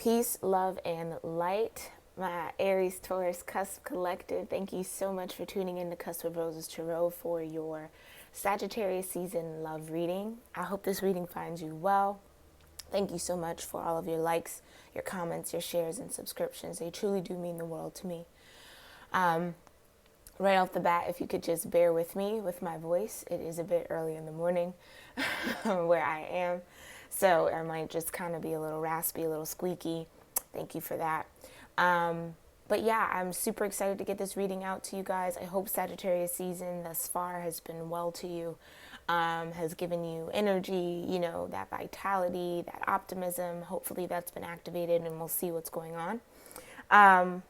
Peace, love, and light. My Aries-Taurus Cusp Collective, thank you so much for tuning in to Cusp of Roses Tarot for your Sagittarius season love reading. I hope this reading finds you well. Thank you so much for all of your likes, your comments, your shares, and subscriptions. They truly do mean the world to me. Right off the bat, if you could just bear with me with my voice. It is a bit early in the morning where I am. So I might just kind of be a little raspy, a little squeaky. Thank you for that. But yeah, I'm super excited to get this reading out to you guys. I hope Sagittarius season thus far has been well to you, has given you energy, you know, that vitality, that optimism. Hopefully that's been activated and we'll see what's going on. And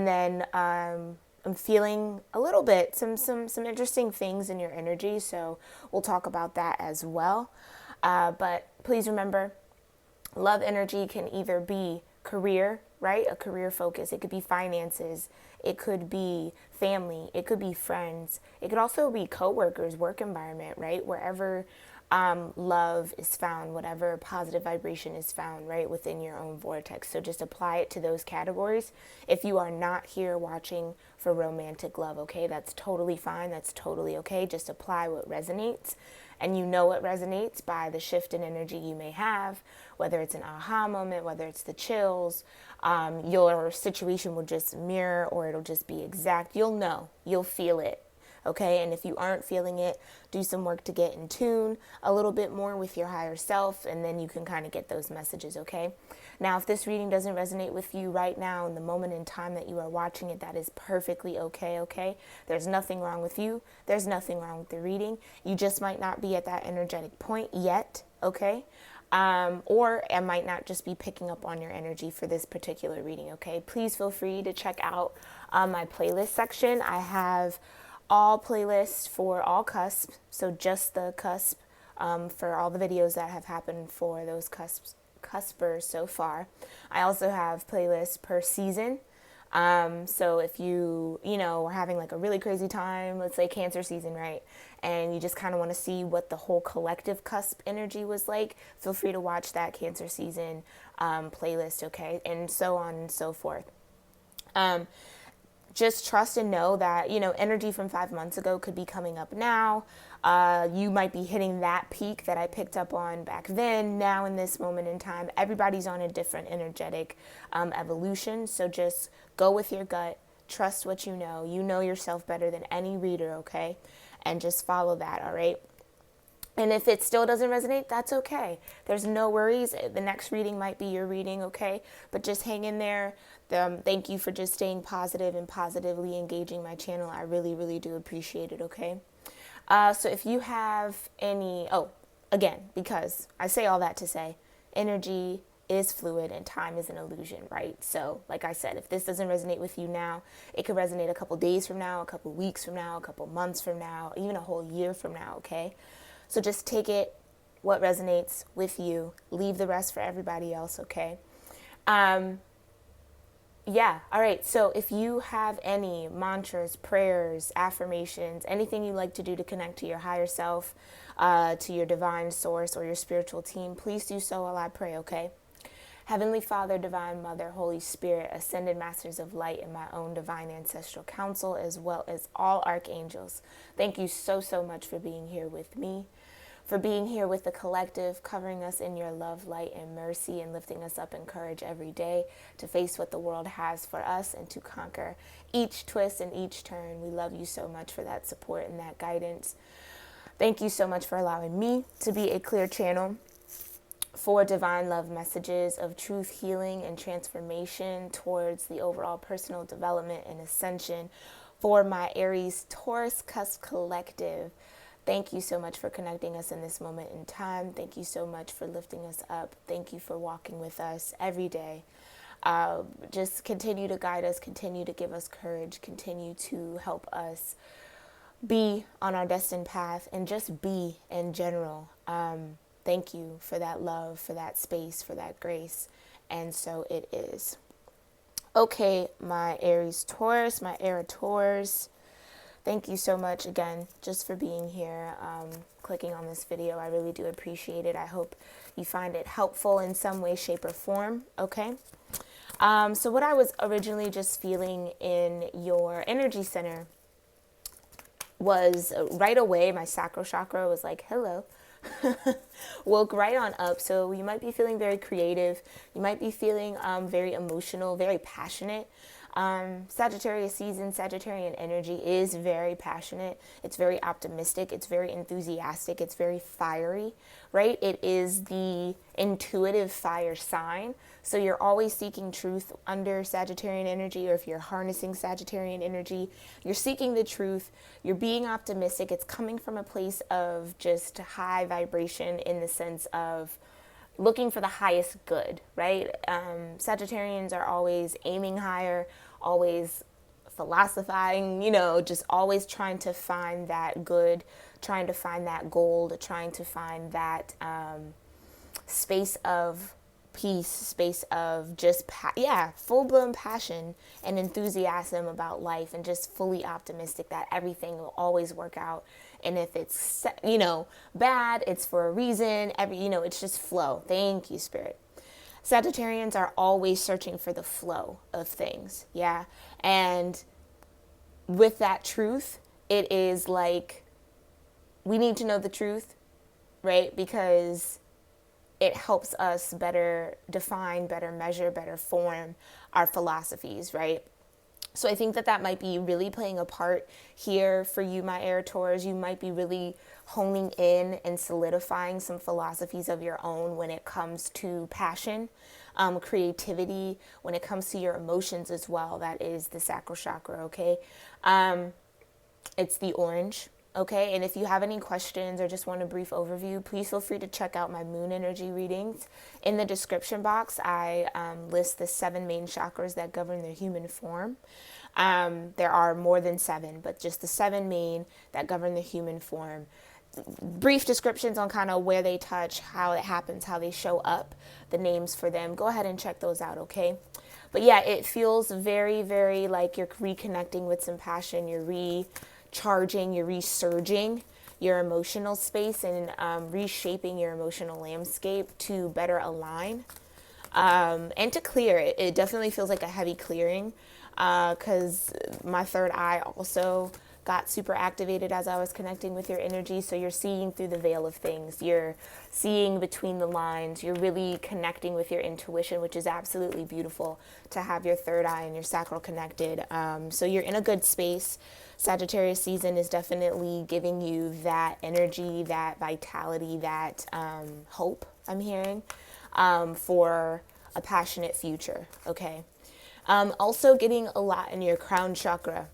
then I'm feeling a little bit, some interesting things in your energy. So we'll talk about that as well. But please remember, love energy can either be career, right? A career focus. It could be finances. It could be family. It could be friends. It could also be coworkers, work environment, right? Wherever love is found, whatever positive vibration is found, right, within your own vortex. So just apply it to those categories. If you are not here watching for romantic love, okay, that's totally fine. That's totally okay. Just apply what resonates. And you know what resonates by the shift in energy you may have, whether it's an aha moment, whether it's the chills, your situation will just mirror or it'll just be exact. You'll know, you'll feel it. Okay, and if you aren't feeling it, do some work to get in tune a little bit more with your higher self, and then you can kind of get those messages, okay? Now, if this reading doesn't resonate with you right now in the moment in time that you are watching it, that is perfectly okay, okay? There's nothing wrong with you. There's nothing wrong with the reading. You just might not be at that energetic point yet, okay? Or I might not just be picking up on your energy for this particular reading, okay? Please feel free to check out my playlist section. I have all playlists for all cusp, so just the cusp, for all the videos that have happened for those cuspers so far. I also have playlists per season. So if you are having like a really crazy time, let's say Cancer season, right? And you just kind of want to see what the whole collective cusp energy was like, feel free to watch that Cancer season playlist, okay? And so on and so forth. Just trust and know that, energy from 5 months ago could be coming up now. You might be hitting that peak that I picked up on back then. Now in this moment in time, everybody's on a different energetic evolution. So just go with your gut. Trust what you know. You know yourself better than any reader, okay? And just follow that, all right? And if it still doesn't resonate, that's okay. There's no worries. The next reading might be your reading, okay? But just hang in there. Thank you for just staying positive and positively engaging my channel. I really, really do appreciate it, okay? So if you have any, again, because I say all that to say, energy is fluid and time is an illusion, right? So like I said, if this doesn't resonate with you now, it could resonate a couple days from now, a couple weeks from now, a couple months from now, even a whole year from now, okay? So just take it, what resonates with you. Leave the rest for everybody else, okay? Yeah, all right. So if you have any mantras, prayers, affirmations, anything you like to do to connect to your higher self, to your divine source or your spiritual team, please do so while I pray, okay? Heavenly Father, Divine Mother, Holy Spirit, Ascended Masters of Light, and my own Divine Ancestral Council, as well as all archangels, thank you so, so much for being here with me, for being here with the collective, covering us in your love, light, and mercy, and lifting us up in courage every day to face what the world has for us and to conquer each twist and each turn. We love you so much for that support and that guidance. Thank you so much for allowing me to be a clear channel for divine love messages of truth, healing, and transformation towards the overall personal development and ascension for my Aries-Taurus Cusp Collective. Thank you so much for connecting us in this moment in time. Thank you so much for lifting us up. Thank you for walking with us every day. Just continue to guide us, continue to give us courage, continue to help us be on our destined path and just be in general. Thank you for that love, for that space, for that grace. And so it is. Okay, my Aries-Taurus, my Aries-Taurus. Thank you so much again just for being here. clicking on this video. I really do appreciate it. I hope you find it helpful in some way, shape, or form, okay? So what I was originally just feeling in your energy center was right away, my sacral chakra was like, hello. Woke right on up. So you might be feeling very creative. You might be feeling very emotional, very passionate. Sagittarius season, Sagittarian energy is very passionate. It's very optimistic. It's very enthusiastic. It's very fiery, right? It is the intuitive fire sign. So you're always seeking truth under Sagittarian energy, or if you're harnessing Sagittarian energy, you're seeking the truth. You're being optimistic. It's coming from a place of just high vibration in the sense of looking for the highest good, right? Sagittarians are always aiming higher, always philosophizing, just always trying to find that good, trying to find that gold, trying to find that space of peace, space of just, full-blown passion and enthusiasm about life, and just fully optimistic that everything will always work out. And if it's, bad, it's for a reason. It's just flow. Thank you, Spirit. Sagittarians are always searching for the flow of things. Yeah. And with that truth, it is like, we need to know the truth, right? Because it helps us better define, better measure, better form our philosophies, right? So I think that might be really playing a part here for you, my air Taurus. You might be really honing in and solidifying some philosophies of your own when it comes to passion, creativity, when it comes to your emotions as well. That is the sacral chakra, okay? It's the orange. Okay, and if you have any questions or just want a brief overview, please feel free to check out my moon energy readings. In the description box, I list the 7 main chakras that govern the human form. There are more than 7, but just the 7 main that govern the human form. Brief descriptions on kind of where they touch, how it happens, how they show up, the names for them. Go ahead and check those out, okay? But yeah, it feels very, very like you're reconnecting with some passion. You're recharging, you're resurging your emotional space and reshaping your emotional landscape to better align and to clear it. It definitely feels like a heavy clearing because my third eye also got super activated as I was connecting with your energy. So you're seeing through the veil of things. You're seeing between the lines. You're really connecting with your intuition, which is absolutely beautiful to have your third eye and your sacral connected. So you're in a good space. Sagittarius season is definitely giving you that energy, that vitality, that hope, I'm hearing, for a passionate future, okay? Also getting a lot in your crown chakra,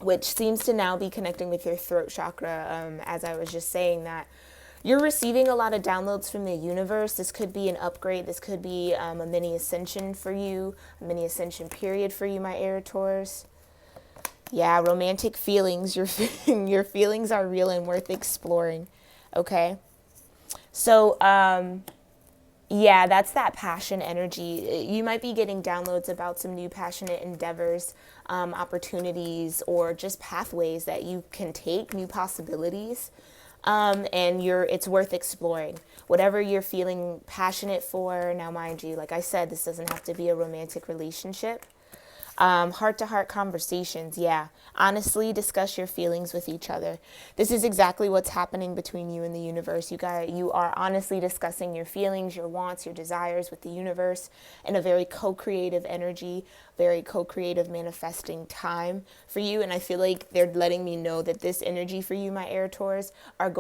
which seems to now be connecting with your throat chakra. As I was just saying, that you're receiving a lot of downloads from the universe. This could be an upgrade. This could be a mini ascension for you, a mini ascension period for you, my air Taurus. Yeah, romantic feelings. Your feelings are real and worth exploring. Okay. So, yeah, that's that passion energy. You might be getting downloads about some new passionate endeavors, opportunities, or just pathways that you can take, new possibilities. And it's worth exploring. Whatever you're feeling passionate for. Now, mind you, like I said, this doesn't have to be a romantic relationship. Heart-to-heart conversations, yeah. Honestly, discuss your feelings with each other. This is exactly what's happening between you and the universe. You are honestly discussing your feelings, your wants, your desires with the universe in a very co-creative energy, very co-creative manifesting time for you. And I feel like they're letting me know that this energy for you, my air Taurus, is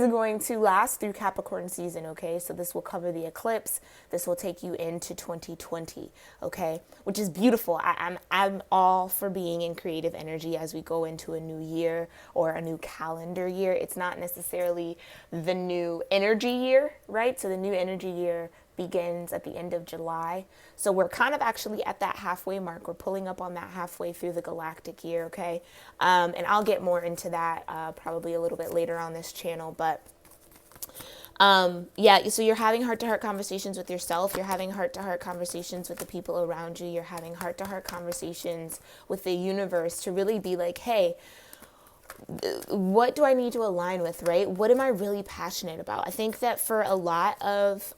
going to last through Capricorn season, okay? So this will cover the eclipse. This will take you into 2020, okay? Which is beautiful. I'm all for being in creative energy as we go into a new year or a new calendar year. It's not necessarily the new energy year, right? So the new energy year begins at the end of July. So we're kind of actually at that halfway mark. We're pulling up on that halfway through the galactic year, okay? And I'll get more into that probably a little bit later on this channel. But yeah, so you're having heart-to-heart conversations with yourself. You're having heart-to-heart conversations with the people around you. You're having heart-to-heart conversations with the universe to really be like, hey, what do I need to align with, right? What am I really passionate about? I think that for a lot of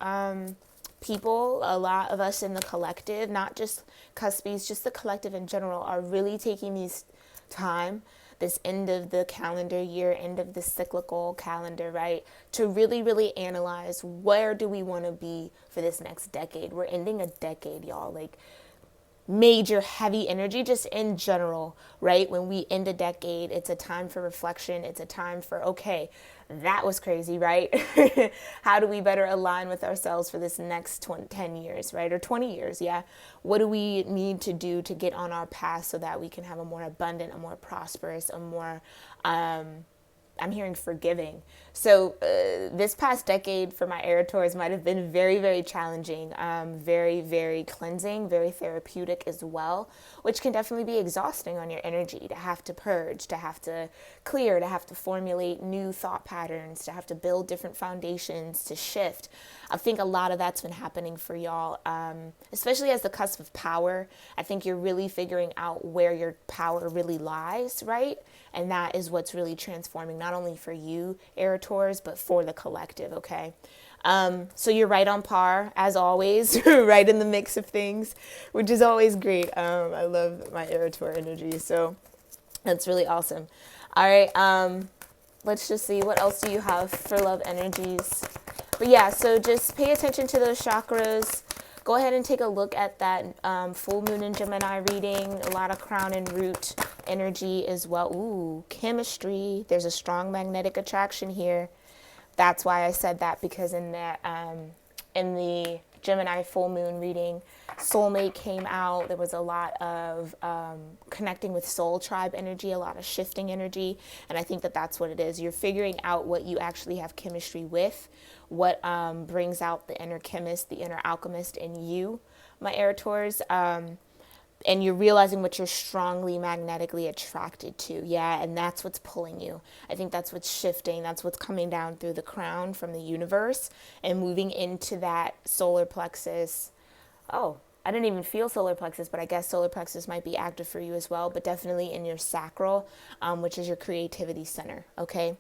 people, a lot of us in the collective, not just cuspies, just the collective in general, are really taking these time, this end of the calendar year, end of the cyclical calendar, right, to really, really analyze where do we want to be for this next decade. We're ending a decade, y'all. Like, major heavy energy just in general, right? When we end a decade, it's a time for reflection. It's a time for, okay, that was crazy, right? How do we better align with ourselves for this next 10 years, right? Or 20 years, yeah. What do we need to do to get on our path so that we can have a more abundant, a more prosperous, a more I'm hearing forgiving. So this past decade for my air-taurus might have been very, very challenging, very, very cleansing, very therapeutic as well, which can definitely be exhausting on your energy to have to purge, to have to clear, to have to formulate new thought patterns, to have to build different foundations, to shift. I think a lot of that's been happening for y'all, especially as the cusp of power. I think you're really figuring out where your power really lies, right? And that is what's really transforming, not only for you, air-taurus, but for the collective, okay? So you're right on par, as always, right in the mix of things, which is always great. I love my air-taur energy, so that's really awesome. All right, let's just see, what else do you have for love energies? But yeah, so just pay attention to those chakras. Go ahead and take a look at that full moon in Gemini reading. A lot of crown and root energy as well. Ooh, chemistry. There's a strong magnetic attraction here. That's why I said that, because in that in the Gemini full moon reading, soulmate came out. There was a lot of connecting with soul tribe energy, a lot of shifting energy, and I think that that's what it is. You're figuring out what you actually have chemistry with, what brings out the inner chemist, the inner alchemist in you, my air-taurs, and you're realizing what you're strongly magnetically attracted to. Yeah, and that's what's pulling you. I think that's what's shifting. That's what's coming down through the crown from the universe and moving into that solar plexus. Oh, I didn't even feel solar plexus, but I guess solar plexus might be active for you as well, but definitely in your sacral, which is your creativity center, okay?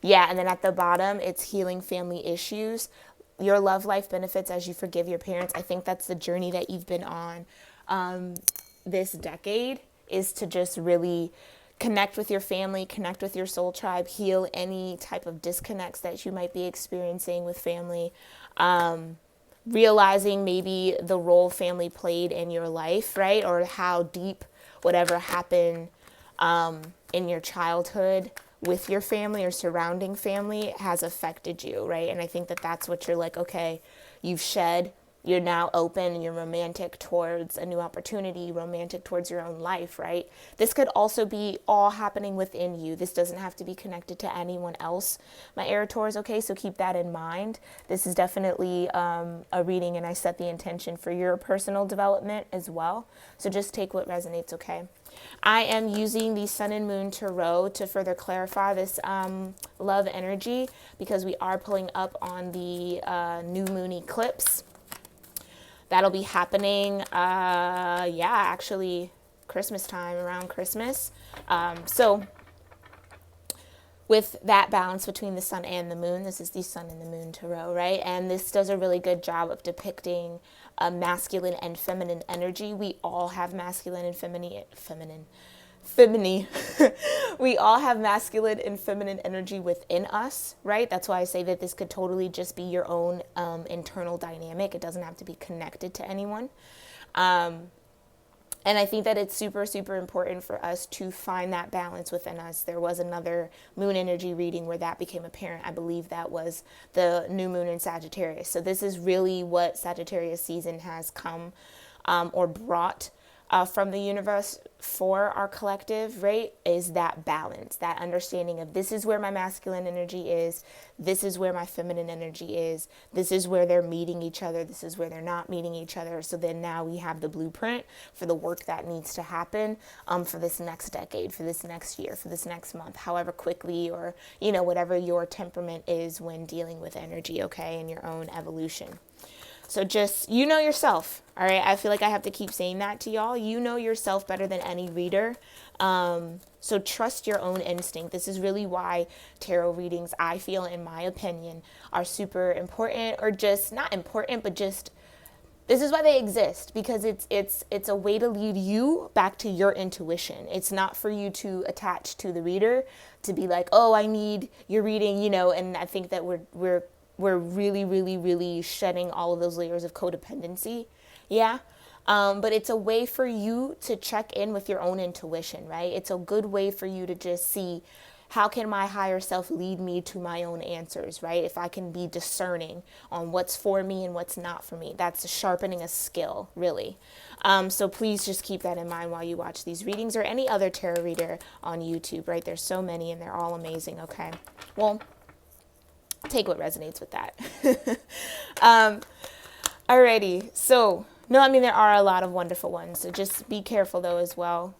Yeah, and then at the bottom, it's healing family issues. Your love life benefits as you forgive your parents. I think that's the journey that you've been on this decade, is to just really connect with your family, connect with your soul tribe, heal any type of disconnects that you might be experiencing with family. Realizing maybe the role family played in your life, right? Or how deep whatever happened in your childhood with your family or surrounding family has affected you, right? And I think that that's what you're like, okay, you've shed, you're now open, and you're romantic towards a new opportunity, romantic towards your own life, right? This could also be all happening within you. This doesn't have to be connected to anyone else, my air-taurs, okay? So keep that in mind. This is definitely a reading, and I set the intention for your personal development as well. So just take what resonates, okay? I am using the Sun and Moon Tarot to further clarify this love energy, because we are pulling up on the new moon eclipse. That'll be happening, actually Christmas time, around Christmas. So with that balance between the sun and the moon, this is the Sun and the Moon Tarot, right? And this does a really good job of depicting masculine and feminine energy. We all have masculine and feminine. We all have masculine and feminine energy within us, right? That's why I say that this could totally just be your own internal dynamic. It doesn't have to be connected to anyone. And I think that it's super, super important for us to find that balance within us. There was another moon energy reading where that became apparent. I believe that was the new moon in Sagittarius. So this is really what Sagittarius season has come or brought from the universe for our collective, right, is that balance, that understanding of this is where my masculine energy is, this is where my feminine energy is, this is where they're meeting each other, this is where they're not meeting each other. So then now we have the blueprint for the work that needs to happen for this next decade, for this next year, for this next month, however quickly, or, whatever your temperament is when dealing with energy, okay, and your own evolution. So just, you know yourself. All right. I feel like I have to keep saying that to y'all. You know yourself better than any reader. So trust your own instinct. This is really why tarot readings, I feel, in my opinion, are super important, or just not important, but just, this is why they exist, because it's a way to lead you back to your intuition. It's not for you to attach to the reader, to be like, oh, I need your reading, you know. And I think that we're really, really, really shedding all of those layers of codependency. Yeah. But it's a way for you to check in with your own intuition, right? It's a good way for you to just see, how can my higher self lead me to my own answers, right? If I can be discerning on what's for me and what's not for me, that's sharpening a skill, really. So please just keep that in mind while you watch these readings, or any other tarot reader on YouTube, right? There's so many and they're all amazing, okay? Well, take what resonates with that. Alrighty, so, no, I mean, there are a lot of wonderful ones, so just be careful though as well.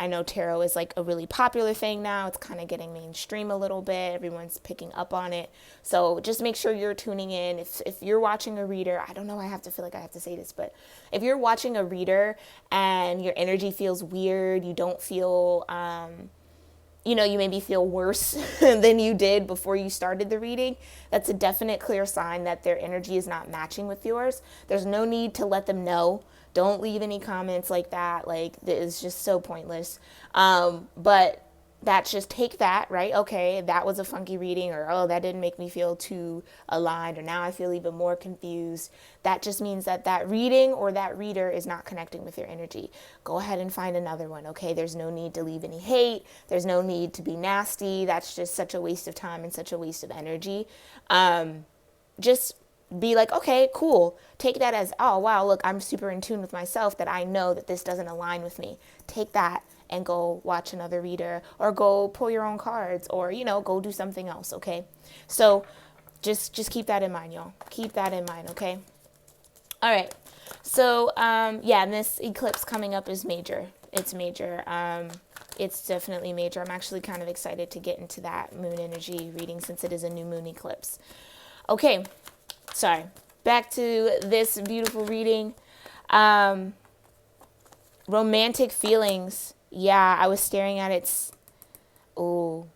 I know tarot is like a really popular thing now. It's kind of getting mainstream a little bit. Everyone's picking up on it. So just make sure you're tuning in. If you're watching a reader, I don't know, I feel like I have to say this, but if you're watching a reader and your energy feels weird, you don't feel, you know, you maybe feel worse than you did before you started the reading, that's a definite clear sign that their energy is not matching with yours. There's no need to let them know. Don't leave any comments like that. Like, it's just so pointless. But that's just, take that, right? Okay, that was a funky reading, or, oh, that didn't make me feel too aligned, or now I feel even more confused. That just means that that reading or that reader is not connecting with your energy. Go ahead and find another one, okay? There's no need to leave any hate. There's no need to be nasty. That's just such a waste of time and such a waste of energy. Just be like, okay, cool. Take that as, oh, wow, look, I'm super in tune with myself, that I know that this doesn't align with me. Take that and go watch another reader, or go pull your own cards, or, you know, go do something else, okay? So just keep that in mind, y'all. Keep that in mind, okay? All right. So, yeah, and this eclipse coming up is major. It's major. It's definitely major. I'm actually kind of excited to get into that moon energy reading, since it is a new moon eclipse. Okay. Sorry, back to this beautiful reading. Romantic feelings. Yeah, I was staring at its, oh,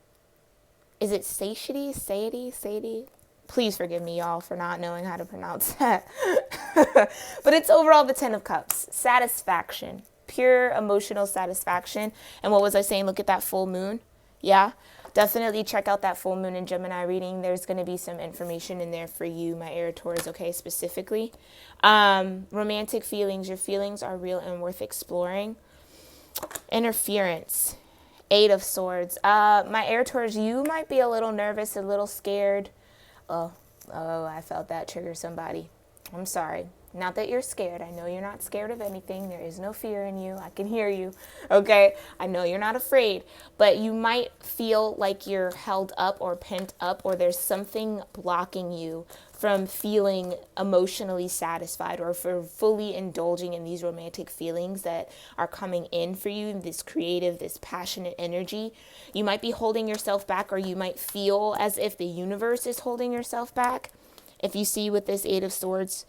is it satiety? Satiety? Please forgive me, y'all, for not knowing how to pronounce that. But it's overall the 10 of Cups. Satisfaction. Pure emotional satisfaction. And what was I saying? Look at that full moon. Yeah. Definitely check out that full moon in Gemini reading. There's going to be some information in there for you, my aries-taurus, okay, specifically. Romantic feelings. Your feelings are real and worth exploring. Interference. 8 of Swords. My aries-taurus, you might be a little nervous, a little scared. Oh, I felt that trigger somebody. I'm sorry. Not that you're scared. I know you're not scared of anything. There is no fear in you. I can hear you. Okay? I know you're not afraid. But you might feel like you're held up or pent up, or there's something blocking you from feeling emotionally satisfied, or for fully indulging in these romantic feelings that are coming in for you, this creative, this passionate energy. You might be holding yourself back, or you might feel as if the universe is holding yourself back. If you see with this 8 of Swords,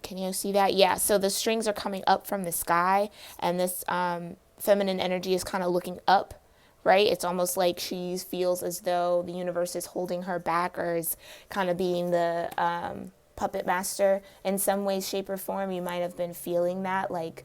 can you see that? Yeah, so the strings are coming up from the sky, and this feminine energy is kind of looking up, right? It's almost like she feels as though the universe is holding her back, or is kind of being the puppet master in some way, shape, or form. You might have been feeling that, like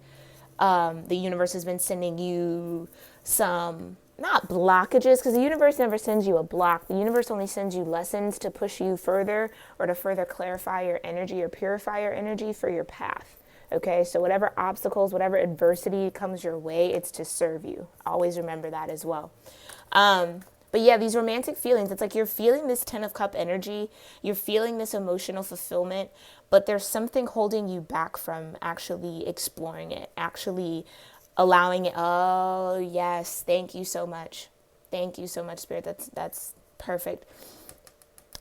the universe has been sending you some, not blockages, because the universe never sends you a block. The universe only sends you lessons to push you further, or to further clarify your energy or purify your energy for your path. Okay, so whatever obstacles, whatever adversity comes your way, it's to serve you. Always remember that as well. But yeah, these romantic feelings, it's like you're feeling this 10 of Cup energy, you're feeling this emotional fulfillment, but there's something holding you back from actually exploring it, actually allowing it. Oh, yes. Thank you so much. Thank you so much, Spirit. That's perfect.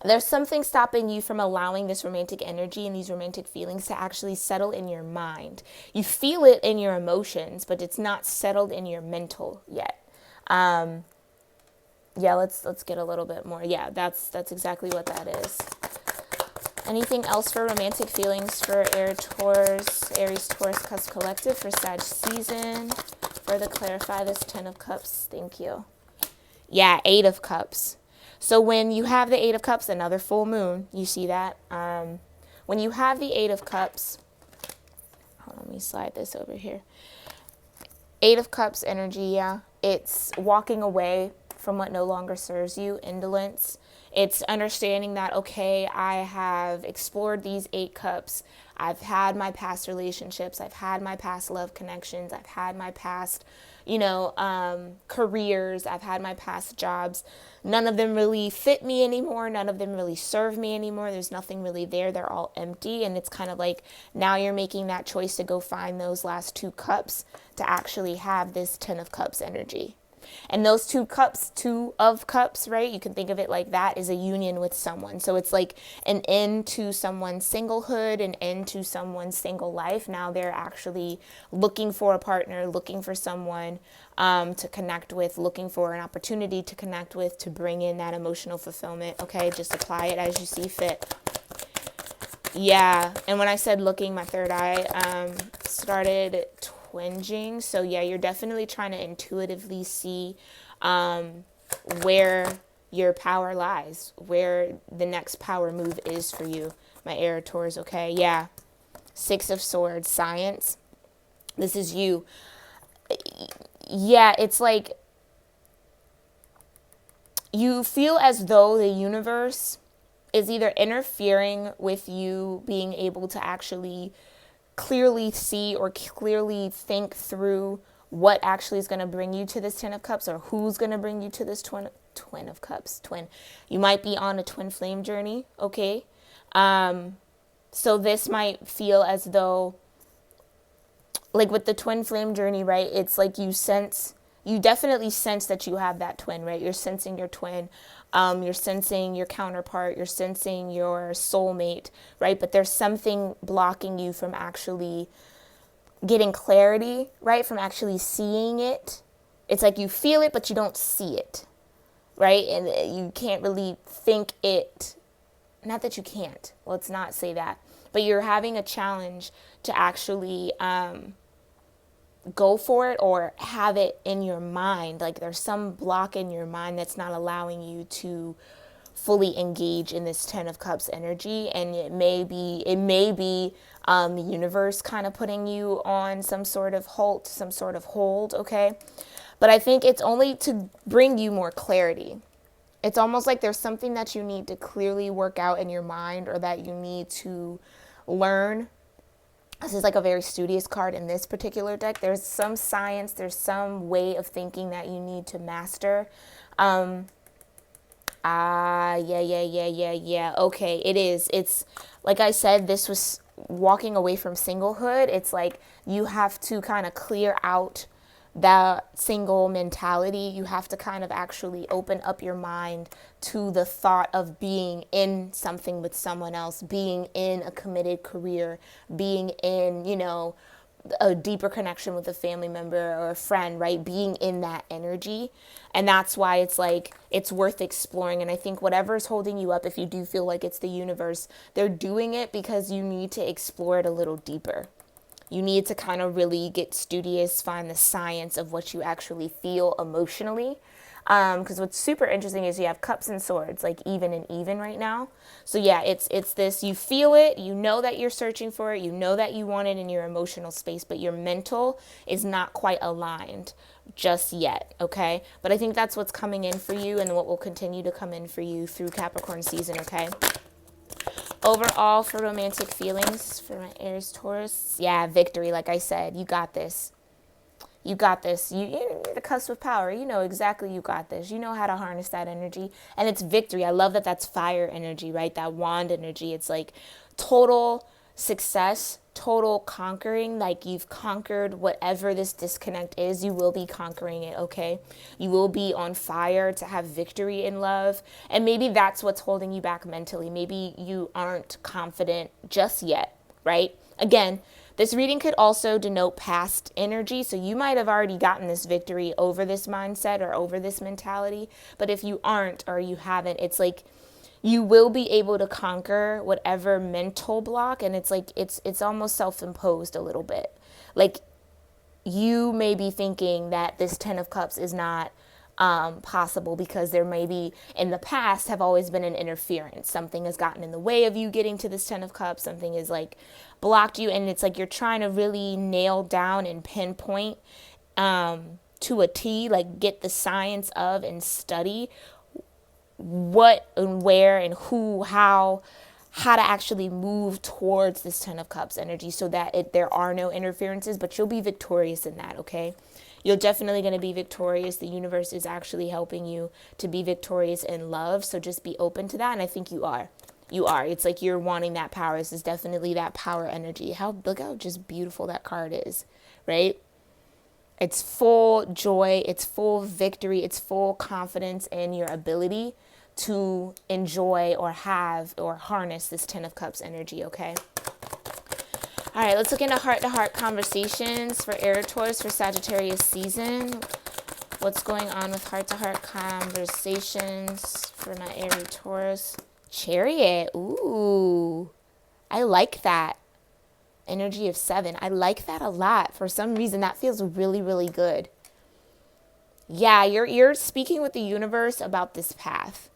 There's something stopping you from allowing this romantic energy and these romantic feelings to actually settle in your mind. You feel it in your emotions, but it's not settled in your mental yet. Yeah, let's get a little bit more. Yeah, that's exactly what that is. Anything else for romantic feelings for Aries-Taurus cusp collective for Sag season? Further clarify this 10 of cups. Thank you. Yeah, 8 of cups. So when you have the 8 of cups, another full moon, you see that? When you have the 8 of cups, hold on, let me slide this over here. 8 of cups energy, yeah. It's walking away from what no longer serves you, indolence. It's understanding that, okay, I have explored these 8 cups. I've had my past relationships. I've had my past love connections. I've had my past, careers. I've had my past jobs. None of them really fit me anymore. None of them really serve me anymore. There's nothing really there. They're all empty. And it's kind of like now you're making that choice to go find those last 2 cups to actually have this 10 of cups energy. And those 2 cups, 2 of cups, right? You can think of it like that, is a union with someone. So it's like an end to someone's singlehood, an end to someone's single life. Now they're actually looking for a partner, looking for someone to connect with, looking for an opportunity to connect with, to bring in that emotional fulfillment. Okay, just apply it as you see fit. Yeah, and when I said looking, my third eye started twinging. So yeah, you're definitely trying to intuitively see where your power lies, where the next power move is for you, my Aries-Taurus. Okay, yeah. 6 of Swords, science. This is you. Yeah, it's like you feel as though the universe is either interfering with you being able to actually clearly see or clearly think through what actually is going to bring you to this 10 of cups, or who's going to bring you to this twin of cups. You might be on a twin flame journey. Okay. So this might feel as though, like with the twin flame journey, right? It's like you definitely sense that you have that twin, right? You're sensing your twin. You're sensing your counterpart. You're sensing your soulmate, right? But there's something blocking you from actually getting clarity, right? From actually seeing it. It's like you feel it, but you don't see it, right? And you can't really think it. Not that you can't. Let's not say that. But you're having a challenge to actually go for it or have it in your mind. Like there's some block in your mind that's not allowing you to fully engage in this 10 of cups energy. And it may be the universe kind of putting you on some sort of halt, some sort of hold. Okay. But I think it's only to bring you more clarity. It's almost like there's something that you need to clearly work out in your mind, or that you need to learn. This is like a very studious card in this particular deck. There's some science, there's some way of thinking that you need to master. Yeah. Okay, it is. It's like I said, this was walking away from singlehood. It's like you have to kind of clear out that single mentality. You have to kind of actually open up your mind to the thought of being in something with someone else, being in a committed career, being in, a deeper connection with a family member or a friend, right? Being in that energy. And that's why it's like, it's worth exploring. And I think whatever's holding you up, if you do feel like it's the universe, they're doing it because you need to explore it a little deeper. You need to kind of really get studious, find the science of what you actually feel emotionally. Because what's super interesting is you have cups and swords, like even and even right now. So yeah, it's this, you feel it, you know that you're searching for it, you know that you want it in your emotional space, but your mental is not quite aligned just yet, okay? But I think that's what's coming in for you, and what will continue to come in for you through Capricorn season, okay? Overall, for romantic feelings, for my Aries-Taurus, yeah, victory, like I said, you got this. You got this. You're the cusp of power. You know exactly you got this. You know how to harness that energy. And it's victory. I love that that's fire energy, right? That wand energy. It's like total success, total conquering. Like you've conquered whatever this disconnect is. You will be conquering it, okay? You will be on fire to have victory in love. And maybe that's what's holding you back mentally. Maybe you aren't confident just yet, right? Again, this reading could also denote past energy. So you might have already gotten this victory over this mindset or over this mentality. But if you aren't, or you haven't, it's like you will be able to conquer whatever mental block, and it's like it's almost self-imposed a little bit. Like, you may be thinking that this 10 of cups is not possible because there may be, in the past, have always been an interference. Something has gotten in the way of you getting to this 10 of cups. Something is like blocked you, and it's like you're trying to really nail down and pinpoint to a T, like get the science of and study what and where and who, how to actually move towards this 10 of cups energy so that there are no interferences, but you'll be victorious in that, okay? You're definitely going to be victorious. The universe is actually helping you to be victorious in love, so just be open to that, and I think you are. You are. It's like you're wanting that power. This is definitely that power energy. Look how just beautiful that card is, right? It's full joy, it's full victory, it's full confidence in your ability to enjoy or have or harness this 10 of cups energy, okay? All right, let's look into heart-to-heart conversations for aries-taurus for Sagittarius season. What's going on with heart-to-heart conversations for my aries-taurus? Chariot, ooh, I like that. Energy of 7. I like that a lot. For some reason, that feels really, really good. Yeah, you're speaking with the universe about this path.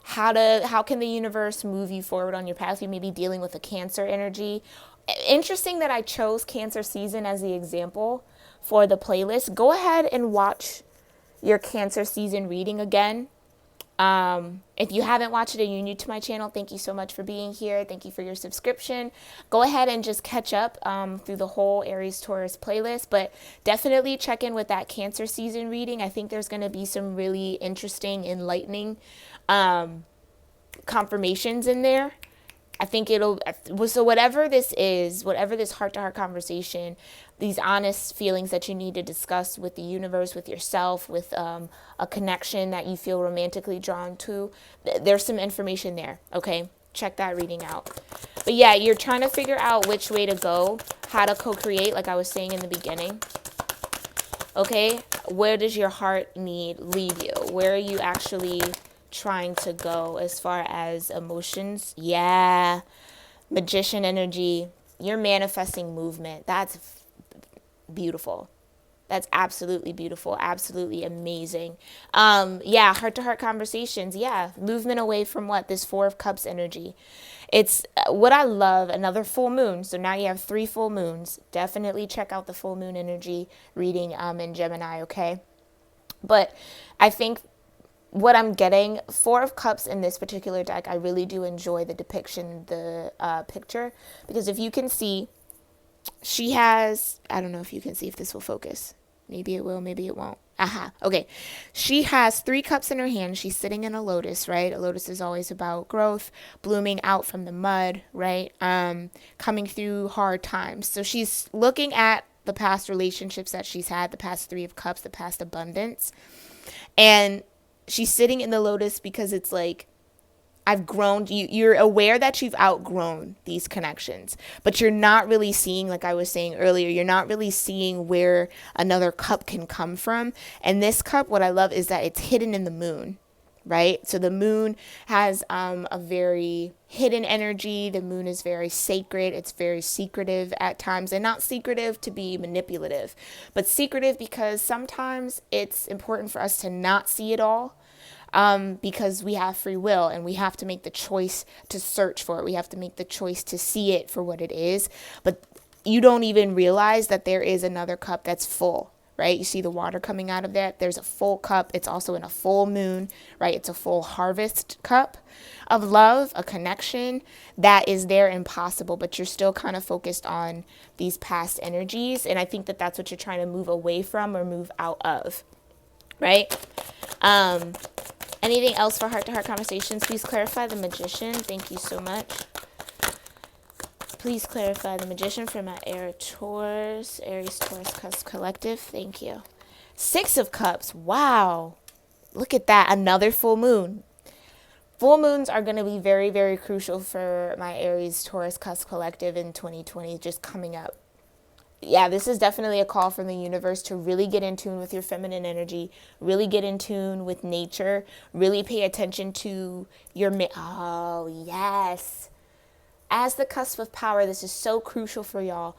How can the universe move you forward on your path? You may be dealing with a Cancer energy. Interesting that I chose Cancer season as the example for the playlist. Go ahead and watch your Cancer season reading again. If you haven't watched it and you're new to my channel, thank you so much for being here. Thank you for your subscription. Go ahead and just catch up through the whole Aries-Taurus playlist, but definitely check in with that Cancer season reading. I think there's going to be some really interesting, enlightening confirmations in there. I think so whatever this is, whatever this heart-to-heart conversation, these honest feelings that you need to discuss with the universe, with yourself, with a connection that you feel romantically drawn to, there's some information there, okay? Check that reading out. But yeah, you're trying to figure out which way to go, how to co-create, like I was saying in the beginning. Okay, where does your heart need lead you? Where are you actually trying to go as far as emotions? Yeah, Magician energy. You're manifesting movement. That's beautiful. That's absolutely beautiful. Absolutely amazing. Yeah, heart-to-heart conversations. Yeah, movement away from what? This 4 of Cups energy. It's what I love, another full moon. So now you have 3 full moons. Definitely check out the full moon energy reading in Gemini, okay? But I think what I'm getting, 4 of Cups in this particular deck, I really do enjoy the depiction, the picture. Because if you can see, she has, I don't know if you can see if this will focus. Maybe it will, maybe it won't. Aha, okay. She has 3 cups in her hand. She's sitting in a lotus, right? A lotus is always about growth, blooming out from the mud, right? Coming through hard times. So she's looking at the past relationships that she's had, the past 3 of Cups, the past abundance. And she's sitting in the lotus because it's like, I've grown. You're aware that you've outgrown these connections, but you're not really seeing, like I was saying earlier, you're not really seeing where another cup can come from. And this cup, what I love is that it's hidden in the moon, right? So the moon has a very hidden energy. The moon is very sacred. It's very secretive at times, and not secretive to be manipulative, but secretive because sometimes it's important for us to not see it all. Because we have free will and we have to make the choice to search for it. We have to make the choice to see it for what it is. But you don't even realize that there is another cup that's full, right? You see the water coming out of that. There's a full cup. It's also in a full moon, right? It's a full harvest cup of love, a connection that is there and possible, but you're still kind of focused on these past energies. And I think that that's what you're trying to move away from or move out of, right? Anything else for heart-to-heart conversations? Please clarify the Magician. Thank you so much. Please clarify the Magician for my Aries-Taurus Cusp Collective. Thank you. 6 of Cups. Wow. Look at that. Another full moon. Full moons are going to be very, very crucial for my Aries-Taurus Cusp Collective in 2020, just coming up. yeah, this is definitely a call from the universe to really get in tune with your feminine energy, really get in tune with nature, really pay attention to your, oh, yes. As the cusp of power, this is so crucial for y'all.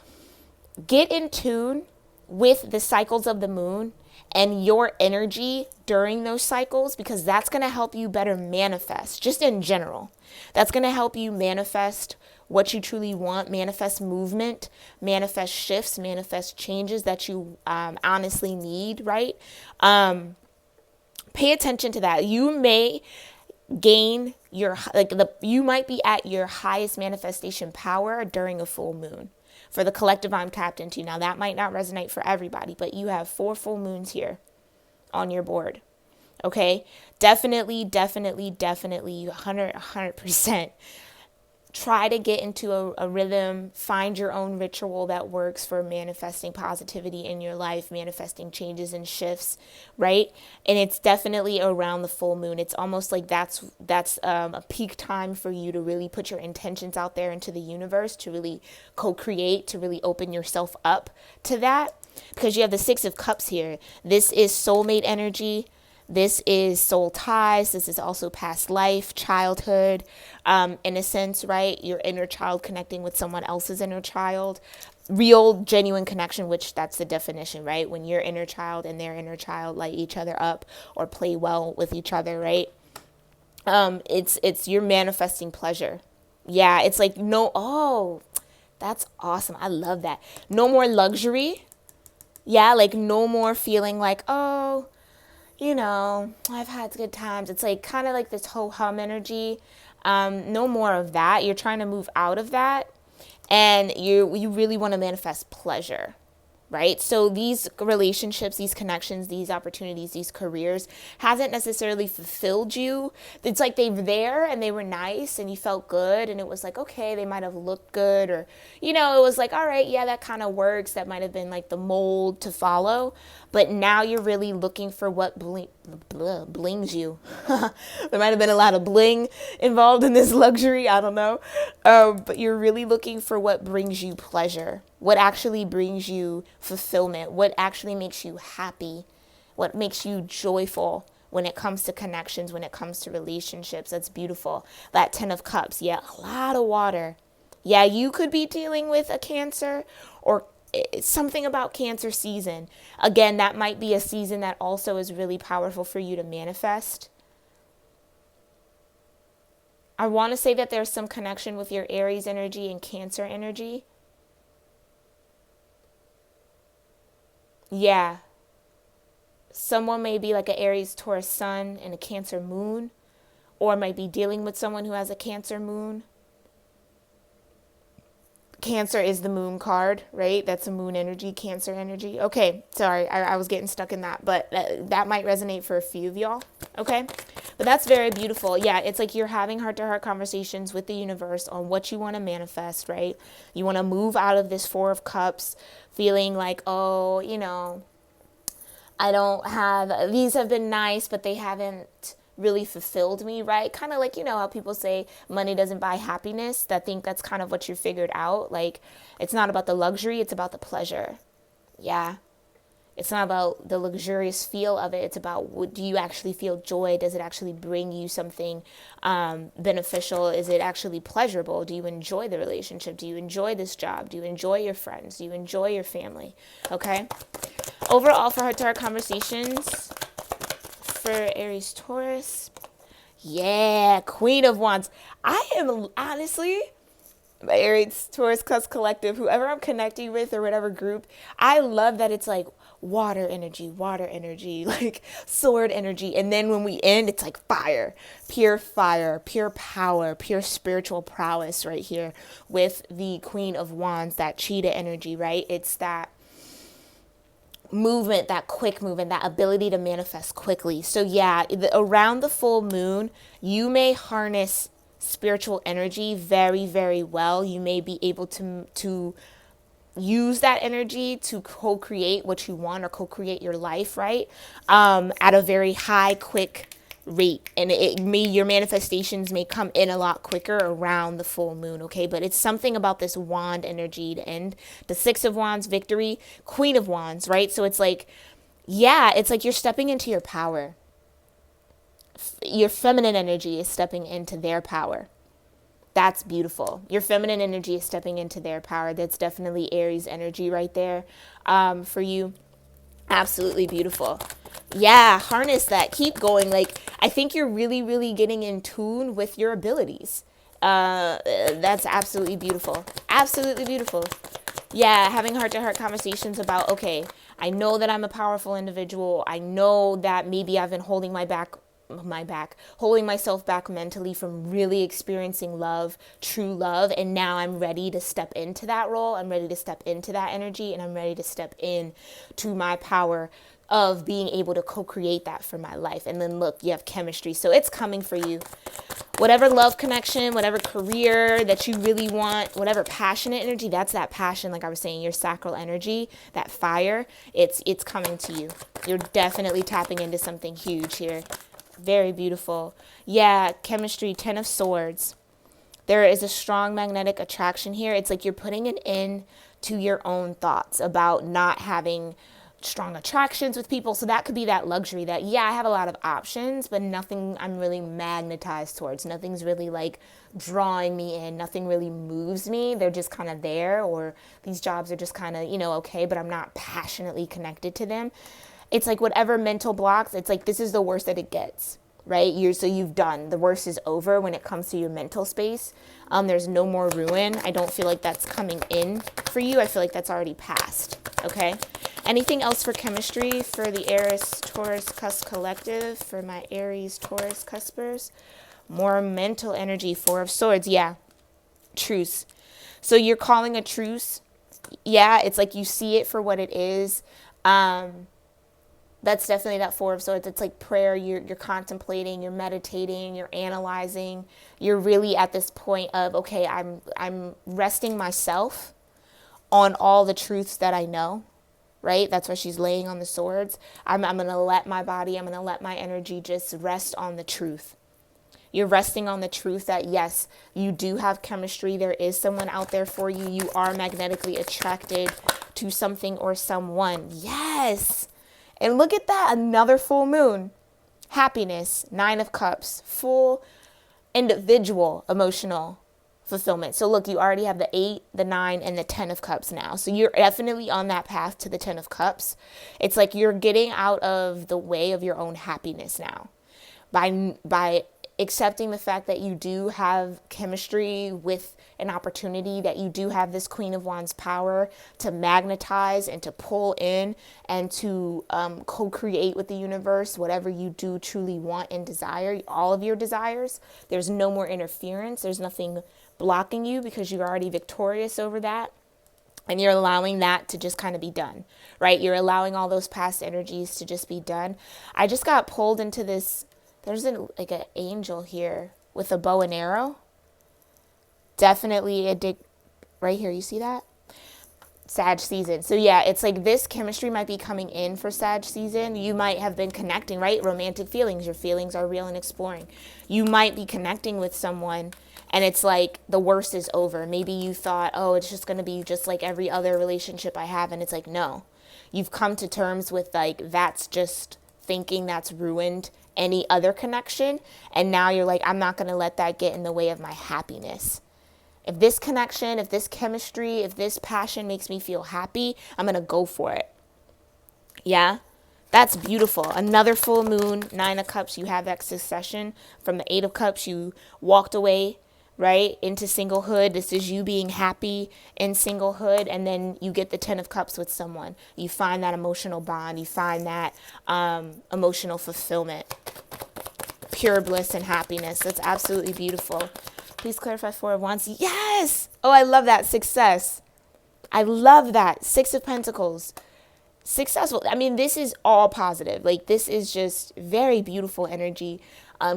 Get in tune with the cycles of the moon and your energy during those cycles, because that's going to help you better manifest, just in general. That's going to help you manifest what you truly want, manifest movement, manifest shifts, manifest changes that you honestly need, right? Pay attention to that. You may gain your, you might be at your highest manifestation power during a full moon. For the collective I'm tapped into. Now, that might not resonate for everybody, but you have 4 full moons here on your board. Okay? Definitely, 100%. Try to get into a rhythm, find your own ritual that works for manifesting positivity in your life, manifesting changes and shifts, right? And it's definitely around the full moon. It's almost like that's a peak time for you to really put your intentions out there into the universe, to really co-create, to really open yourself up to that. Because you have the 6 of Cups here. This is soulmate energy. This is soul ties. This is also past life, childhood, in a sense, right? Your inner child connecting with someone else's inner child. Real, genuine connection, which that's the definition, right? When your inner child and their inner child light each other up or play well with each other, right? It's you're manifesting pleasure. Yeah, it's like, no, oh, that's awesome. I love that. No more luxury. Yeah, like no more feeling like, oh, I've had good times. It's like kind of like this ho-hum energy. No more of that. You're trying to move out of that. And you really want to manifest pleasure, right? So these relationships, these connections, these opportunities, these careers hasn't necessarily fulfilled you. It's like they were there and they were nice and you felt good and it was like, okay, they might have looked good, or, it was like, all right, yeah, that kind of works. That might have been like the mold to follow. But now you're really looking for what blings you. There might have been a lot of bling involved in this luxury. I don't know. But you're really looking for what brings you pleasure, what actually brings you fulfillment, what actually makes you happy, what makes you joyful when it comes to connections, when it comes to relationships. That's beautiful. That 10 of Cups. Yeah, a lot of water. Yeah, you could be dealing with a Cancer or something about Cancer season. Again, that might be a season that also is really powerful for you to manifest. I want to say that there's some connection with your Aries energy and Cancer energy. Yeah. Someone may be like an Aries-Taurus sun and a Cancer moon, or might be dealing with someone who has a Cancer moon. Cancer is the moon card, right? That's a moon energy, Cancer energy. Okay, sorry, I was getting stuck in that, but that might resonate for a few of y'all, okay? But that's very beautiful. Yeah, it's like you're having heart-to-heart conversations with the universe on what you want to manifest, right? You want to move out of this 4 of Cups feeling like, oh, I don't have, these have been nice, but they haven't really fulfilled me, right? Kind of like, how people say money doesn't buy happiness. I think that's kind of what you figured out. Like, it's not about the luxury, it's about the pleasure. Yeah. It's not about the luxurious feel of it. It's about, do you actually feel joy? Does it actually bring you something beneficial? Is it actually pleasurable? Do you enjoy the relationship? Do you enjoy this job? Do you enjoy your friends? Do you enjoy your family? Okay. Overall, for heart-to-heart conversations, for Aries Taurus, yeah, Queen of Wands. I am honestly, my Aries Taurus Cusp Collective, whoever I'm connecting with or whatever group, I love that it's like water energy, like sword energy. And then when we end, it's like fire, pure power, pure spiritual prowess right here with the Queen of Wands, that cheetah energy, right? It's that movement, that quick movement, that ability to manifest quickly. So yeah, around the full moon, you may harness spiritual energy very, very well. You may be able to use that energy to co-create what you want or co-create your life, right? At a very high, quick rate, and your manifestations may come in a lot quicker around the full moon, okay? But it's something about this wand energy to end. The Six of Wands, victory, Queen of Wands, right? So it's like, yeah, it's like you're stepping into your power. Your feminine energy is stepping into their power. That's beautiful. Your feminine energy is stepping into their power. That's definitely Aries energy right there, for you. Absolutely beautiful. Yeah, harness that. Keep going. Like, I think you're really, really getting in tune with your abilities. That's absolutely beautiful. Absolutely beautiful. Yeah, having heart-to-heart conversations about, okay, I know that I'm a powerful individual. I know that maybe I've been holding holding myself back mentally from really experiencing love, true love, and now I'm ready to step into that role. I'm ready to step into that energy, and I'm ready to step in to my power of being able to co-create that for my life. And then look, you have chemistry, so it's coming for you. Whatever love connection, whatever career that you really want, whatever passionate energy, that's that passion, like I was saying, your sacral energy, that fire, it's coming to you. You're definitely tapping into something huge here. Very beautiful. Yeah, chemistry, 10 of Swords. There is a strong magnetic attraction here. It's like you're putting an end to your own thoughts about not having strong attractions with people. So that could be that luxury that, yeah, I have a lot of options, but nothing I'm really magnetized towards. Nothing's really like drawing me in. Nothing really moves me. They're just kind of there, or these jobs are just kind of, okay, but I'm not passionately connected to them. It's like whatever mental blocks, it's like this is the worst that it gets, right? You've done. The worst is over when it comes to your mental space. There's no more ruin. I don't feel like that's coming in for you. I feel like that's already passed, okay? Anything else for chemistry for the Aries-Taurus cusp collective, for my Aries-Taurus cuspers? More mental energy, 4 of Swords. Yeah, truce. So you're calling a truce. Yeah, it's like you see it for what it is. That's definitely that 4 of Swords. It's like prayer. You're contemplating, you're meditating, you're analyzing. You're really at this point of, okay, I'm resting myself on all the truths that I know, right? That's why she's laying on the swords. I'm going to let my body, I'm going to let my energy just rest on the truth. You're resting on the truth that, yes, you do have chemistry. There is someone out there for you. You are magnetically attracted to something or someone. Yes. And look at that, another full moon. Happiness, 9 of Cups, full individual emotional fulfillment. So look, you already have the 8, the 9, and the 10 of Cups now. So you're definitely on that path to the 10 of Cups. It's like you're getting out of the way of your own happiness now. By accepting the fact that you do have chemistry with an opportunity, that you do have this Queen of Wands power to magnetize and to pull in and to co-create with the universe, whatever you do truly want and desire, all of your desires. There's no more interference. There's nothing blocking you because you're already victorious over that. And you're allowing that to just kind of be done, right? You're allowing all those past energies to just be done. I just got pulled into this. There's an angel here with a bow and arrow. Definitely right here. You see that? Sag season. So yeah, it's like this chemistry might be coming in for Sag season. You might have been connecting, right? Romantic feelings. Your feelings are real and exploring. You might be connecting with someone and it's like the worst is over. Maybe you thought, oh, it's just going to be just like every other relationship I have. And it's like, no, you've come to terms with like, that's just thinking that's ruined any other connection. And now you're like, I'm not going to let that get in the way of my happiness. If this connection, if this chemistry, if this passion makes me feel happy, I'm going to go for it. Yeah, that's beautiful. Another full moon, 9 of Cups. You have that succession from the 8 of Cups. You walked away, right, into singlehood. This is you being happy in singlehood. And then you get the 10 of Cups with someone. You find that emotional bond. You find that emotional fulfillment. Pure bliss and happiness. That's absolutely beautiful. Please clarify 4 of Wands. Yes! Oh, I love that. Success. I love that. 6 of Pentacles. Successful. I mean, this is all positive. Like, this is just very beautiful energy.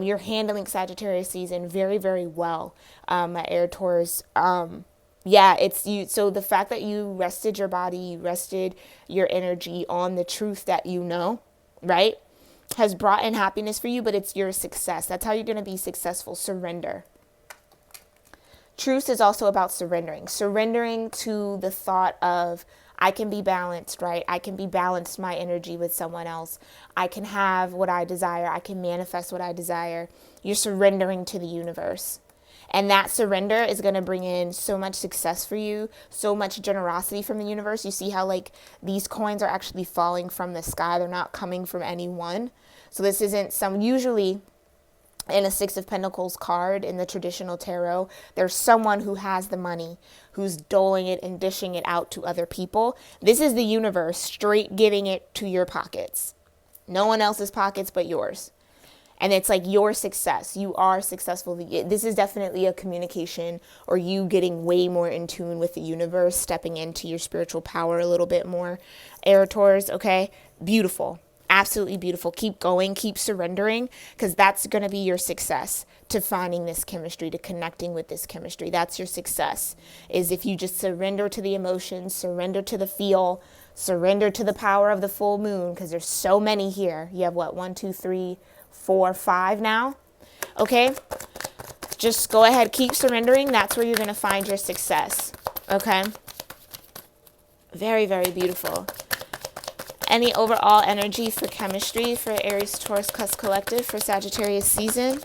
You're handling Sagittarius season very, very well, my Air Taurus. Yeah, it's you. So the fact that you rested your body, you rested your energy on the truth that you know, right? has brought in happiness for you, but it's your success. That's how you're going to be successful. Surrender. Truce is also about surrendering to the thought of I can be balanced, right? I can be balanced my energy with someone else. I can have what I desire. I can manifest what I desire. You're surrendering to the universe. And that surrender is going to bring in so much success for you, so much generosity from the universe. You see how like these coins are actually falling from the sky. They're not coming from anyone. So this isn't usually in a Six of Pentacles card in the traditional tarot, there's someone who has the money, who's doling it and dishing it out to other people. This is the universe straight giving it to your pockets. No one else's pockets but yours. And it's like your success. You are successful. This is definitely a communication, or you getting way more in tune with the universe, stepping into your spiritual power a little bit more. Aries-taurus, okay? Beautiful. Absolutely beautiful. Keep going, keep surrendering, because that's going to be your success to finding this chemistry, to connecting with this chemistry. That's your success, is if you just surrender to the emotions, surrender to the feel, surrender to the power of the full moon, because there's so many here. You have what, 1, 2, 3, 4, 5 now. Okay, just go ahead, keep surrendering. That's where you're going to find your success. Okay, very, very beautiful. Any overall energy for chemistry for Aries, Taurus, Cusp collective for Sagittarius season?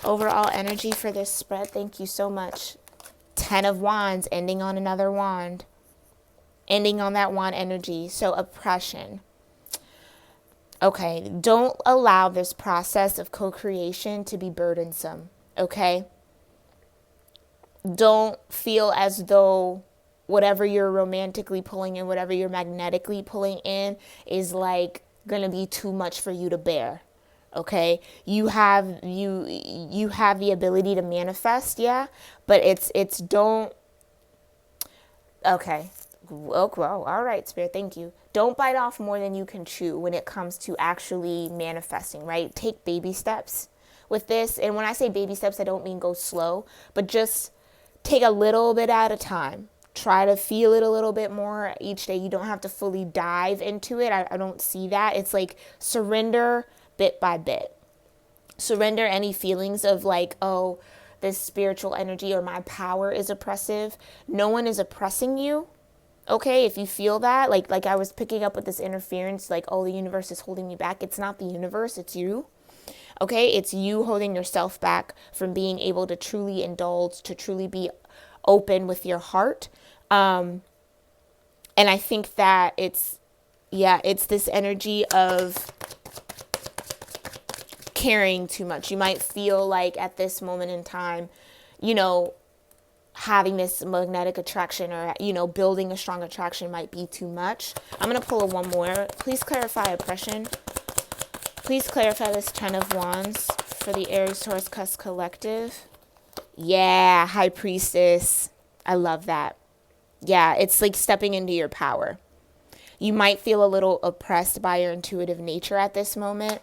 Overall energy for this spread. Thank you so much. 10 of Wands, ending on another wand. Ending on that wand energy. So oppression. Okay, don't allow this process of co-creation to be burdensome. Okay? Don't feel as though whatever you're romantically pulling in, whatever you're magnetically pulling in is like going to be too much for you to bear. Okay? You have the ability to manifest, yeah, but it's don't. Okay. Oh, well, all right, Spirit, thank you. Don't bite off more than you can chew when it comes to actually manifesting, right? Take baby steps with this. And when I say baby steps, I don't mean go slow, but just take a little bit at a time. Try to feel it a little bit more each day. You don't have to fully dive into it. I don't see that. It's like surrender bit by bit. Surrender any feelings of like, oh, this spiritual energy or my power is oppressive. No one is oppressing you. Okay, if you feel that, like I was picking up with this interference, like, oh, the universe is holding me back. It's not the universe, it's you. Okay, it's you holding yourself back from being able to truly indulge, to truly be open with your heart. And I think that it's this energy of caring too much. You might feel like at this moment in time, having this magnetic attraction or, building a strong attraction might be too much. I'm going to pull one more. Please clarify oppression. Please clarify this 10 of Wands for the Aries, Taurus, Cusp collective. Yeah, High Priestess. I love that. Yeah, it's like stepping into your power. You might feel a little oppressed by your intuitive nature at this moment.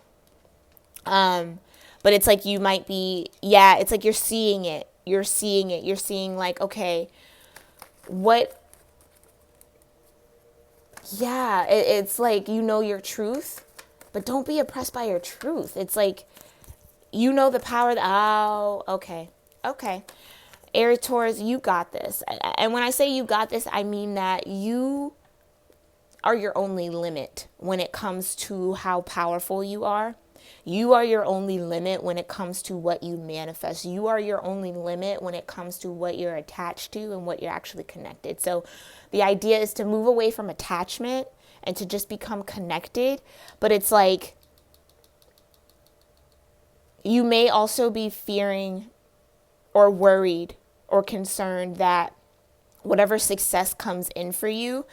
But it's like you might be, it's like you're seeing it. You're seeing it. You're seeing like, okay, it's like, your truth, but don't be oppressed by your truth. It's like, the power okay. Aries, Taurus, you got this. And when I say you got this, I mean that you are your only limit when it comes to how powerful you are. You are your only limit when it comes to what you manifest. You are your only limit when it comes to what you're attached to and what you're actually connected. So the idea is to move away from attachment and to just become connected. But it's like, you may also be fearing or worried or concerned that whatever success comes in for you,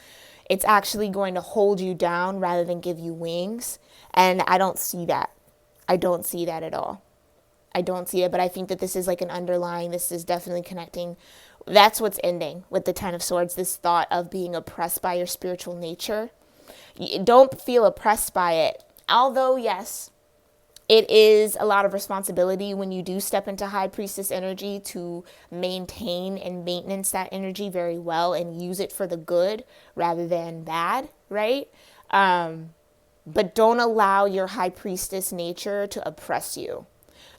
it's actually going to hold you down rather than give you wings. And I don't see that. I don't see that at all. I don't see it, but I think that this is like an underlying, this is definitely connecting. That's what's ending with the 10 of Swords, this thought of being oppressed by your spiritual nature. Don't feel oppressed by it. Although, yes, it is a lot of responsibility when you do step into High Priestess energy to maintain and maintenance that energy very well and use it for the good rather than bad, right? But don't allow your high priestess nature to oppress you.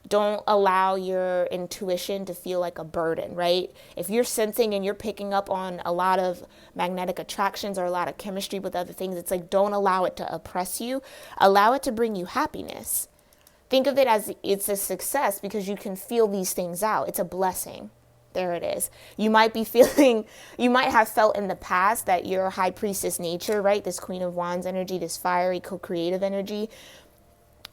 Don't allow your intuition to feel like a burden, right? If you're sensing and you're picking up on a lot of magnetic attractions or a lot of chemistry with other things, it's like, don't allow it to oppress you. Allow it to bring you happiness. Think of it as it's a success because you can feel these things out. It's a blessing. There it is. You might have felt in the past that your high priestess nature, right? This Queen of Wands energy, this fiery co-creative energy.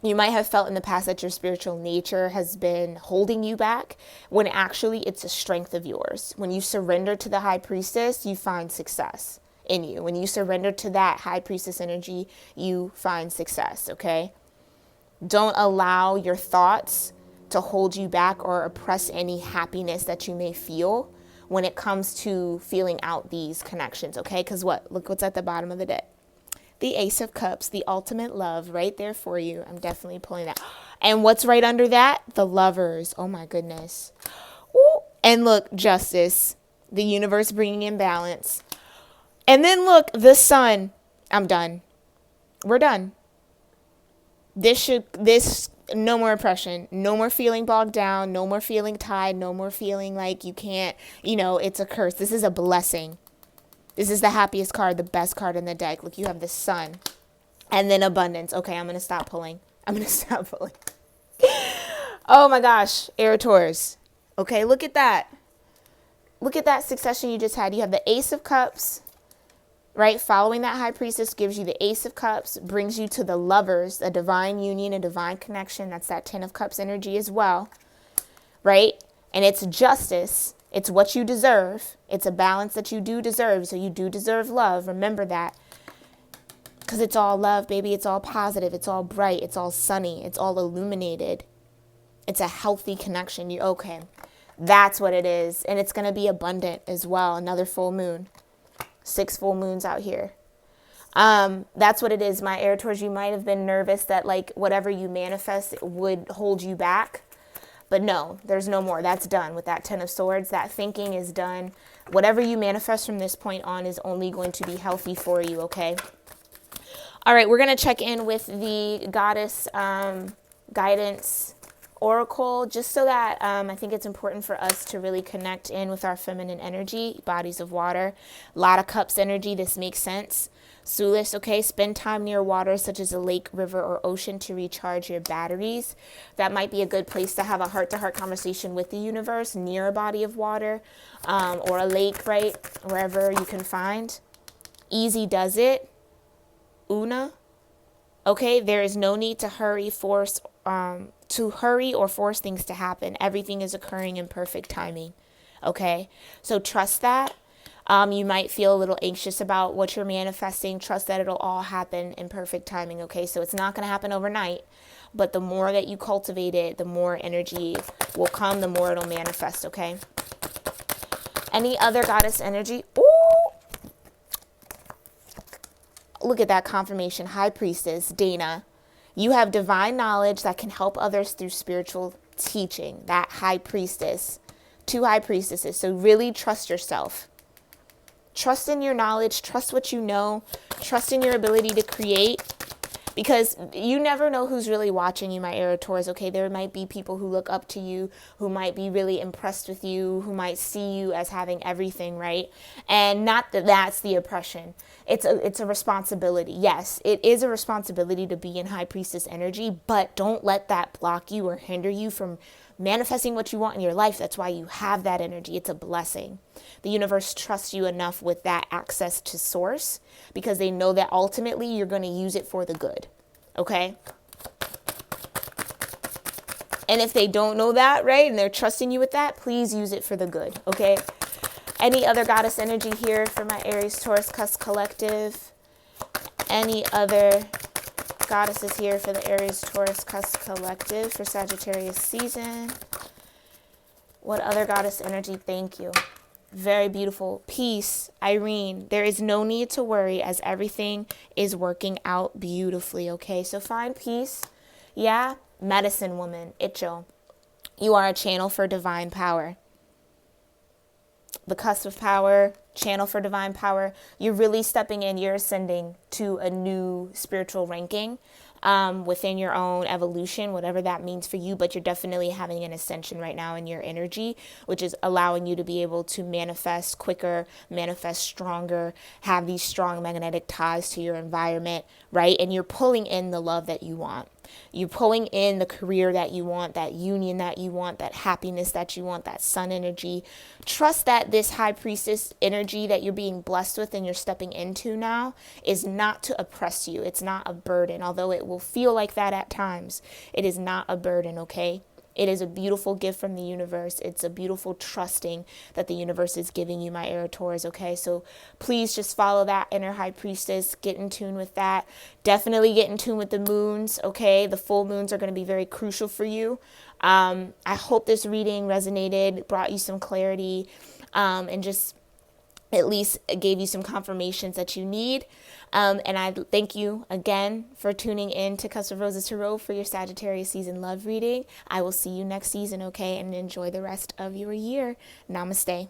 You might have felt in the past that your spiritual nature has been holding you back, when actually it's a strength of yours. When you surrender to the high priestess, you find success in you. When you surrender to that high priestess energy, you find success, okay? Don't allow your thoughts to hold you back or oppress any happiness that you may feel when it comes to feeling out these connections, okay? Because look what's at the bottom of the deck. The Ace of Cups, the ultimate love, right there for you. I'm definitely pulling that. And what's right under that? The Lovers. Oh my goodness. Ooh. And look, Justice, the universe bringing in balance. And then look, the Sun. I'm done. We're done. No more oppression, no more feeling bogged down, no more feeling tied, no more feeling like you can't, it's a curse. This is a blessing. This is the happiest card, the best card in the deck. Look, you have the Sun and then abundance. Okay, I'm going to stop pulling. Oh my gosh, aries-taurus. Okay, look at that. Look at that succession you just had. You have the Ace of Cups, right? Following that high priestess gives you the Ace of Cups, brings you to the Lovers, a divine union, a divine connection. That's that Ten of Cups energy as well, right? And it's justice. It's what you deserve. It's a balance that you do deserve. So you do deserve love. Remember that. Because it's all love, baby. It's all positive. It's all bright. It's all sunny. It's all illuminated. It's a healthy connection. Okay. That's what it is. And it's going to be abundant as well. Another full moon. 6 full moons out here. That's what it is. My aries-taurus, you might have been nervous that like whatever you manifest would hold you back. But no, there's no more. That's done with that Ten of Swords. That thinking is done. Whatever you manifest from this point on is only going to be healthy for you, okay? All right, we're going to check in with the Goddess Guidance Oracle, just so that I think it's important for us to really connect in with our feminine energy, bodies of water. A lot of Cups energy. This makes sense. Sulis, okay, spend time near water such as a lake, river, or ocean to recharge your batteries. That might be a good place to have a heart-to-heart conversation with the universe, near a body of water or a lake, right, wherever you can find. Easy does it. Una, okay, there is no need to hurry or force things to happen. Everything is occurring in perfect timing, okay? So trust that. You might feel a little anxious about what you're manifesting. Trust that it'll all happen in perfect timing, okay? So it's not going to happen overnight, but the more that you cultivate it, the more energy will come, the more it'll manifest, okay? Any other goddess energy? Ooh! Look at that confirmation. High Priestess, Dana. You have divine knowledge that can help others through spiritual teaching. That High Priestess. 2 High Priestesses. So really trust yourself. Trust in your knowledge, trust what you know, trust in your ability to create, because you never know who's really watching you, my aries-taurus, okay? There might be people who look up to you, who might be really impressed with you, who might see you as having everything, right? And not that that's the oppression. It's a responsibility. Yes, it is a responsibility to be in High Priestess energy, but don't let that block you or hinder you from manifesting what you want in your life. That's why you have that energy. It's a blessing. The universe trusts you enough with that access to source because they know that ultimately you're going to use it for the good. Okay? And if they don't know that, right, and they're trusting you with that, please use it for the good. Okay? Any other goddess energy here for my Aries-Taurus Cusp Collective? Any other goddesses here for the Aries-Taurus Cusp Collective for Sagittarius season? What other goddess energy? Thank you. Very beautiful. Peace, Irene. There is no need to worry as everything is working out beautifully, okay? So find peace. Yeah? Medicine woman, Icho. You are a channel for divine power. the cusp of power, channel for divine power. You're really stepping in, you're ascending to a new spiritual ranking within your own evolution, whatever that means for you. But you're definitely having an ascension right now in your energy, which is allowing you to be able to manifest quicker, manifest stronger, have these strong magnetic ties to your environment, right? And you're pulling in the love that you want. You're pulling in the career that you want, that union that you want, that happiness that you want, that sun energy. Trust that this high priestess energy that you're being blessed with and you're stepping into now is not to oppress you. It's not a burden, although it will feel like that at times. It is not a burden, okay? It is a beautiful gift from the universe. It's a beautiful trusting that the universe is giving you, my aries-taurus, okay? So please just follow that inner high priestess. Get in tune with that. Definitely get in tune with the moons, okay? The full moons are going to be very crucial for you. I hope this reading resonated, brought you some clarity, and just at least gave you some confirmations that you need. And I thank you again for tuning in to Cusp of Roses Tarot for your Sagittarius season love reading. I will see you next season, okay? And enjoy the rest of your year. Namaste.